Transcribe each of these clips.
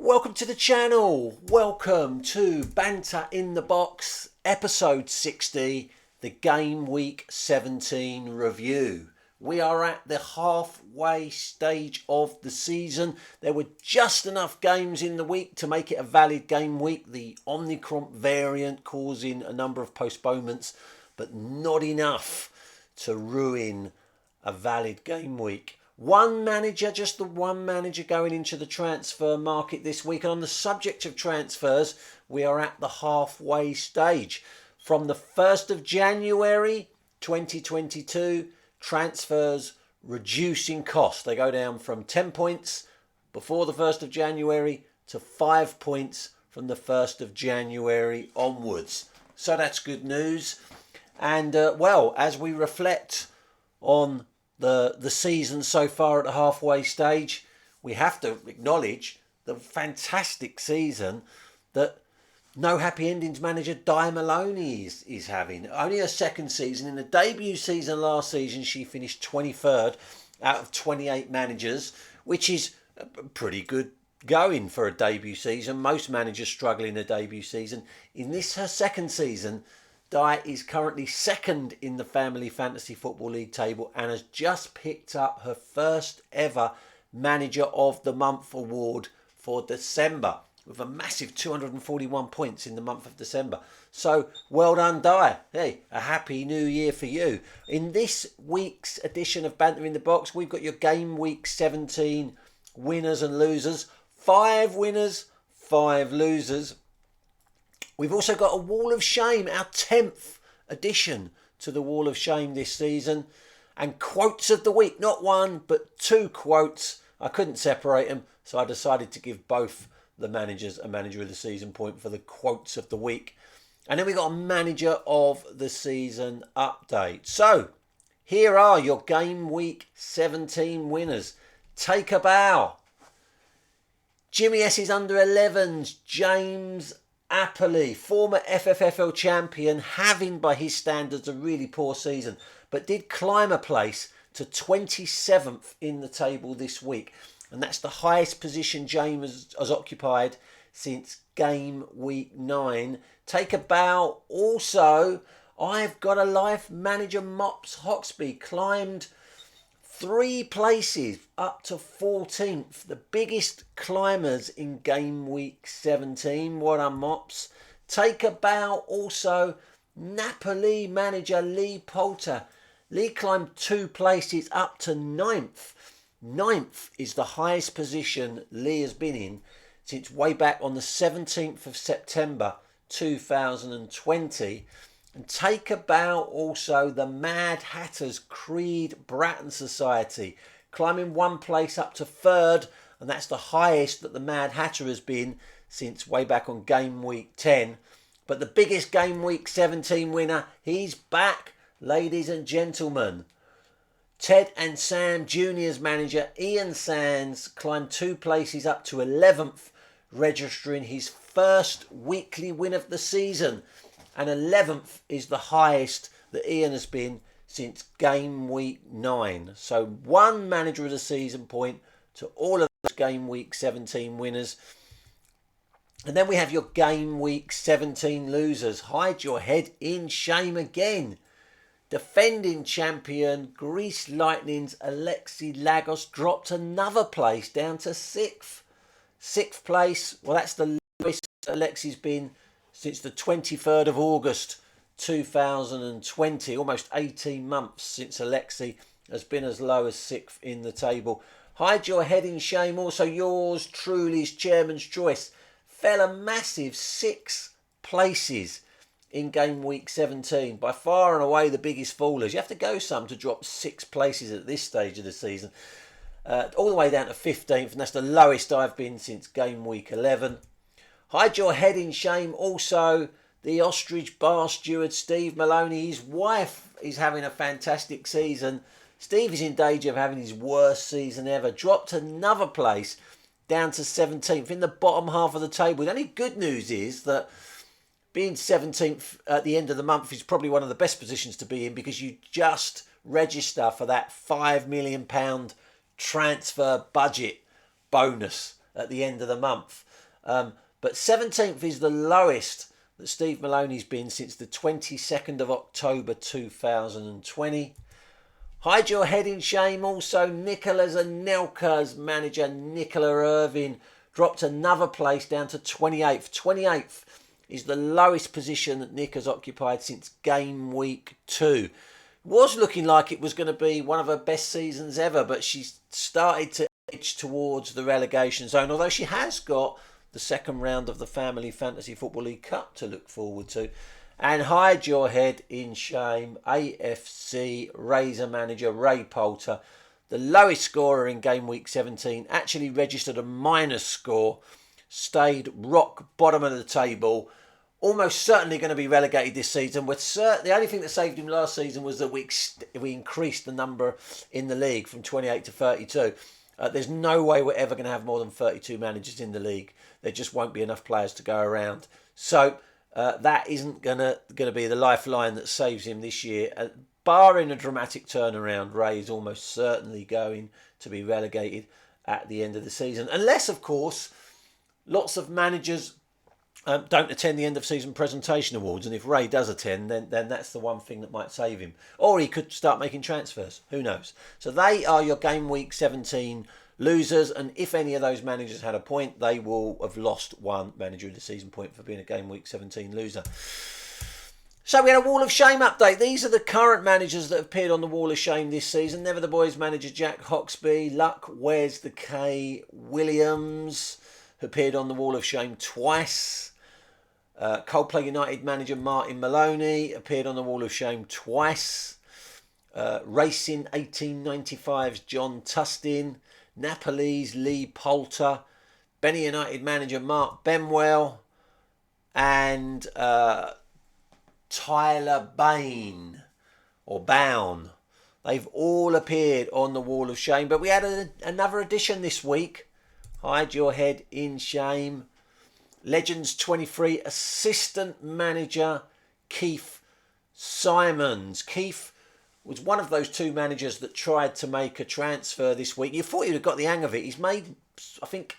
Welcome to the channel. Welcome to Banter in the Box, episode 60, the Game Week 17 review. We are at the halfway stage of the season. There were just enough games in the week to make it a valid game week. The Omicron variant causing a number of postponements, but not enough to ruin a valid game week. Just the one manager going into the transfer market this week. And on the subject of transfers, we are at the halfway stage. From the 1st of January 2022, transfers reduce in cost. They go down from 10 points before the 1st of January to 5 points from the 1st of January onwards. So that's good news. And as we reflect on the season so far at the halfway stage, we have to acknowledge the fantastic season that no happy endings manager Di Maloney is having. Only her second season. In the debut season last season, she finished 23rd out of 28 managers, which is pretty good going for a debut season. Most managers struggle in a debut season. In this, her second season, Di is currently second in the Family Fantasy Football League table and has just picked up her first ever Manager of the Month award for December with a massive 241 points in the month of December. So well done, Di. Hey, a happy new year for you. In this week's edition of Banter in the Box, we've got your Game Week 17 winners and losers. 5 winners, 5 losers. We've also got a Wall of Shame, our 10th addition to the Wall of Shame this season. And quotes of the week, not one, but 2 quotes. I couldn't separate them, so I decided to give both the managers a Manager of the Season point for the quotes of the week. And then we got a Manager of the Season update. So, here are your Game Week 17 winners. Take a bow. Jimmy S's under 11s, James Appley, former FFFL champion, having by his standards a really poor season, but did climb a place to 27th in the table this week. And that's the highest position James has occupied since Game Week 9. Take a bow. Also, I've got a life manager, Mops Hoxby, climbed 3 places up to 14th. The biggest climbers in Game Week 17. What a Mops. Take a bow also. Napoli manager Lee Poulter. Lee climbed 2 places up to 9th. 9th is the highest position Lee has been in since way back on the 17th of September 2020. And take a bow also the Mad Hatters Creed Bratton Society, climbing 1 place up to 3rd, and that's the highest that the Mad Hatter has been since way back on Game Week 10. But the biggest Game Week 17 winner, he's back, ladies and gentlemen. Ted and Sam Junior's manager Ian Sands climbed 2 places up to 11th, registering his first weekly win of the season. And 11th is the highest that Ian has been since Game Week 9. So 1 Manager of the Season point to all of those Game Week 17 winners. And then we have your Game Week 17 losers. Hide your head in shame again. Defending champion Greece Lightning's Alexi Lagos dropped another place down to 6th. 6th place, well, that's the lowest Alexi's been since the 23rd of August 2020, almost 18 months since Alexi has been as low as 6th in the table. Hide your head in shame. Also, yours truly's Chairman's Choice fell a massive 6 places in Game Week 17. By far and away the biggest fallers. You have to go some to drop 6 places at this stage of the season. All the way down to 15th, and that's the lowest I've been since Game Week 11. Hide your head in shame. Also, the ostrich bar steward Steve Maloney, his wife is having a fantastic season. Steve is in danger of having his worst season ever. Dropped another place down to 17th in the bottom half of the table. The only good news is that being 17th at the end of the month is probably one of the best positions to be in, because you just register for that £5 million transfer budget bonus at the end of the month. But 17th is the lowest that Steve Maloney's been since the 22nd of October 2020. Hide your head in shame. Also, Nicola's Anelka's manager, Nicola Irvin, dropped another place down to 28th. 28th is the lowest position that Nick has occupied since game week 2. It was looking like it was going to be one of her best seasons ever, but she's started to edge towards the relegation zone, although she has got the second round of the Family Fantasy Football League Cup to look forward to. And hide your head in shame, AFC Razor manager Ray Poulter, the lowest scorer in game week 17, actually registered a minus score, stayed rock bottom of the table, almost certainly going to be relegated this season. The only thing that saved him last season was that we increased the number in the league from 28 to 32. There's no way we're ever going to have more than 32 managers in the league. There just won't be enough players to go around. So that isn't going to be the lifeline that saves him this year. Barring a dramatic turnaround, Ray is almost certainly going to be relegated at the end of the season. Unless, of course, lots of managers don't attend the end of season presentation awards, and if Ray does attend, then that's the one thing that might save him. Or he could start making transfers. Who knows? So they are your game week 17 losers, and if any of those managers had a point, they will have lost one manager of the season point for being a game week 17 loser. So we had a Wall of Shame update. These are the current managers that have appeared on the Wall of Shame this season. Never the Boys manager Jack Hoxby, Luck, Where's the K, Williams, who appeared on the Wall of Shame twice. Coldplay United manager Martin Maloney appeared on the Wall of Shame twice. Racing 1895's John Tustin. Napoli's Lee Poulter. Benny United manager Mark Benwell. And Tyler Bain, or Bown. They've all appeared on the Wall of Shame. But we had another edition this week. Hide your head in shame. Legends 23 assistant manager Keith Simons. Keith was one of those two managers that tried to make a transfer this week. You thought he'd have got the hang of it. He's made, I think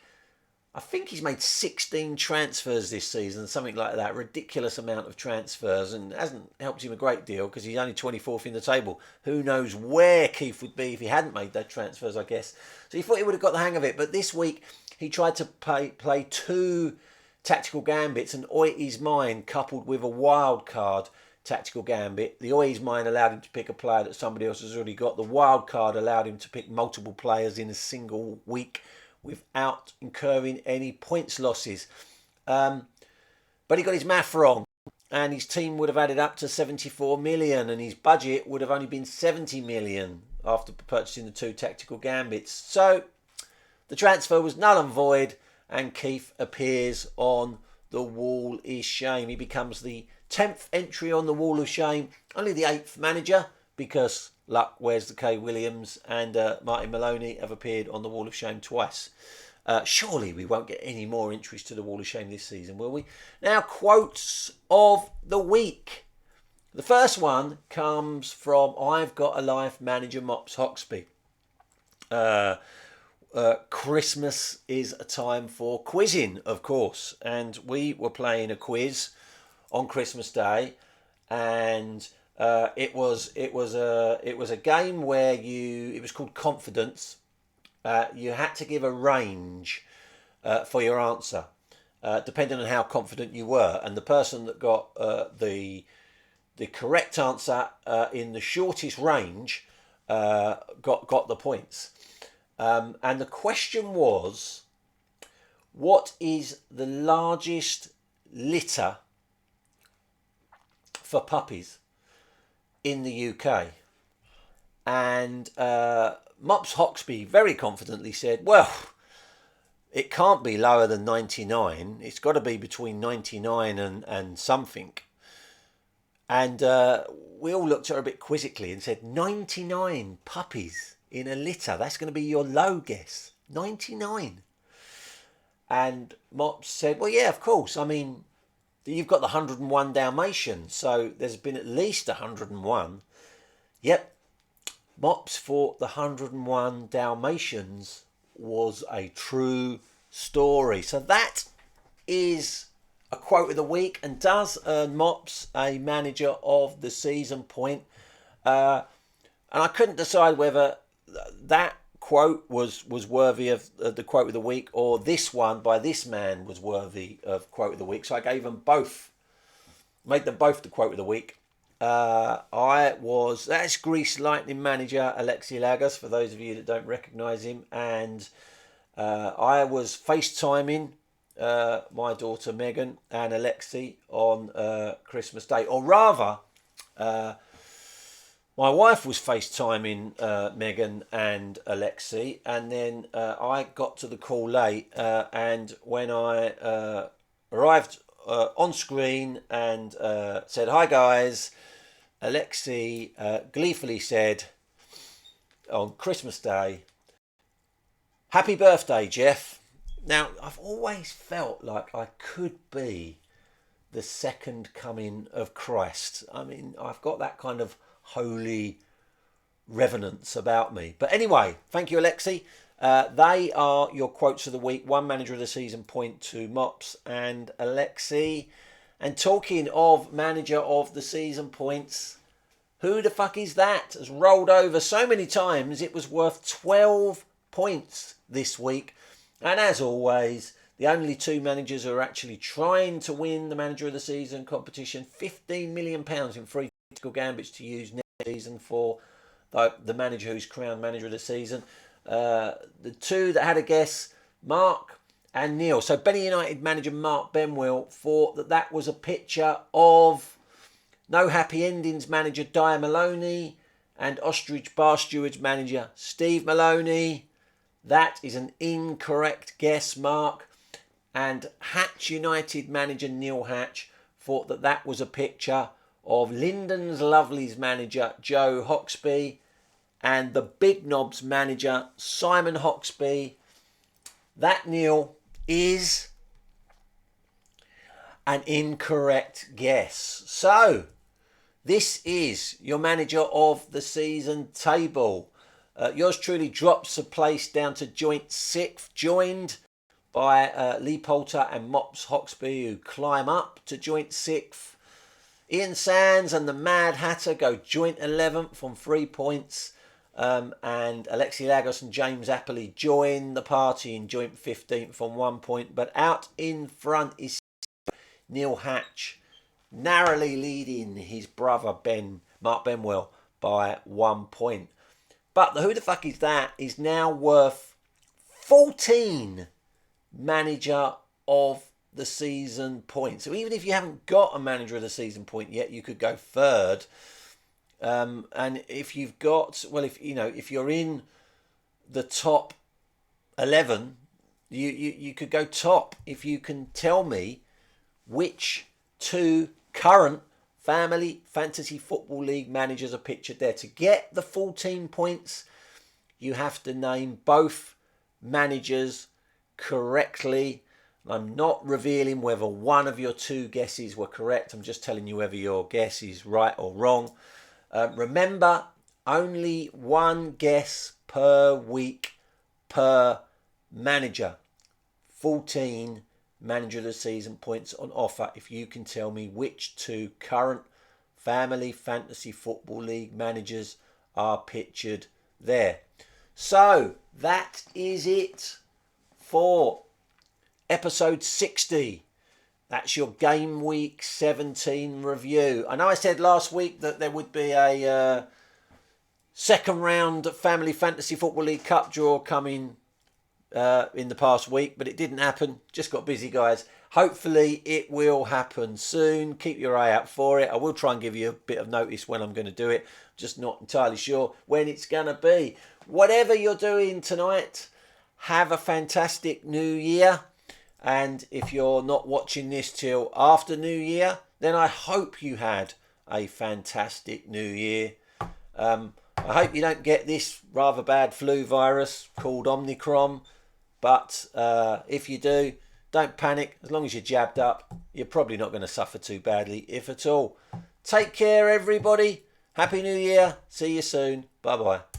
he's made 16 transfers this season, something like that. Ridiculous amount of transfers, and hasn't helped him a great deal because he's only 24th in the table. Who knows where Keith would be if he hadn't made those transfers, I guess. So you thought he would have got the hang of it. But this week he tried to play two tactical gambits, and Oi Is Mine coupled with a wild card tactical gambit. The Oi Is Mine allowed him to pick a player that somebody else has already got. The wild card allowed him to pick multiple players in a single week without incurring any points losses. But he got his math wrong, and his team would have added up to 74 million, and his budget would have only been 70 million after purchasing the two tactical gambits. So the transfer was null and void, and Keith appears on the Wall of Shame. He becomes the 10th entry on the Wall of Shame, only the 8th manager, because Luck, Where's the K, Williams and Martin Maloney have appeared on the Wall of Shame twice. Surely we won't get any more entries to the Wall of Shame this season, will we? Now, quotes of the week. The first one comes from I've Got a Life manager Mops Hoxby. Christmas is a time for quizzing, of course, and we were playing a quiz on Christmas Day, and it was a game where it was called Confidence. You had to give a range for your answer, depending on how confident you were, and the person that got the correct answer in the shortest range got the points. And the question was, what is the largest litter for puppies in the UK? And Mops Hoxby very confidently said, well, it can't be lower than 99. It's got to be between 99 and something. And we all looked at her a bit quizzically and said, 99 puppies in a litter. That's going to be your low guess. 99. And Mops said, well, yeah, of course. I mean, you've got the 101 Dalmatians, so there's been at least 101. Yep. Mops thought the 101 Dalmatians was a true story. So that is a quote of the week and does earn Mops a manager of the season point. And I couldn't decide whether that quote was worthy of the quote of the week, or this one by this man was worthy of quote of the week. So I gave them both, made them both the quote of the week. That's Greece Lightning manager Alexi Lagos, for those of you that don't recognise him. And I was FaceTiming my daughter Megan and Alexi on Christmas Day. Or rather, my wife was FaceTiming Megan and Alexi. And then I got to the call late. And when I arrived on screen and said, "Hi guys," Alexi gleefully said on Christmas Day, "Happy birthday, Jeff." Now, I've always felt like I could be the second coming of Christ. I mean, I've got that kind of holy reverence about me. But anyway, thank you, Alexi. They are your quotes of the week. One manager of the season point to Mops and Alexi. And talking of manager of the season points, who the fuck is that? Has rolled over so many times it was worth 12 points this week. And as always, the only two managers who are actually trying to win the manager of the season competition, £15 million in free critical gambits to use next season for the manager who's crowned manager of the season. The two that had a guess, Mark and Neil. So Benny United manager Mark Benwill thought that was a picture of No Happy Endings manager Dyer Maloney and Ostrich Bar Stewards manager Steve Maloney. That is an incorrect guess, Mark. And Hatch United manager Neil Hatch thought that was a picture of Lyndon's Lovely's manager Joe Hoxby and the Big Knobs manager Simon Hoxby. That, Neil, is an incorrect guess. So, this is your manager of the season table. Yours truly drops a place down to joint sixth, joined by Lee Poulter and Mops Hoxby, who climb up to joint sixth. Ian Sands and the Mad Hatter go joint 11th on 3 points. And Alexi Lagos and James Appley join the party in joint 15th on 1 point. But out in front is Neil Hatch, narrowly leading his brother Mark Benwell by 1 point. But the who the fuck is that is now worth 14 manager of the season points. So even if you haven't got a manager of the season point yet, you could go third. And if you've got, well, if you're in the top 11, you could go top if you can tell me which two current Family Fantasy Football League managers are pictured there. To get the 14 points, you have to name both managers correctly. I'm not revealing whether one of your two guesses were correct. I'm just telling you whether your guess is right or wrong. Remember, only one guess per week per manager. 14 manager of the season points on offer if you can tell me which two current Family Fantasy Football League managers are pictured there. So that is it for episode 60. That's your game week 17 review. I know I said last week that there would be a second round Family Fantasy Football League Cup draw coming in the past week, but it didn't happen. Just got busy, guys. Hopefully it will happen soon. Keep your eye out for it. I will try and give you a bit of notice when I'm going to do it. Just not entirely sure when it's going to be. Whatever you're doing tonight, have a fantastic new year. And if you're not watching this till after New Year, then I hope you had a fantastic New Year. I hope you don't get this rather bad flu virus called Omicron. But if you do, don't panic. As long as you're jabbed up, you're probably not going to suffer too badly, if at all. Take care, everybody. Happy New Year. See you soon. Bye-bye.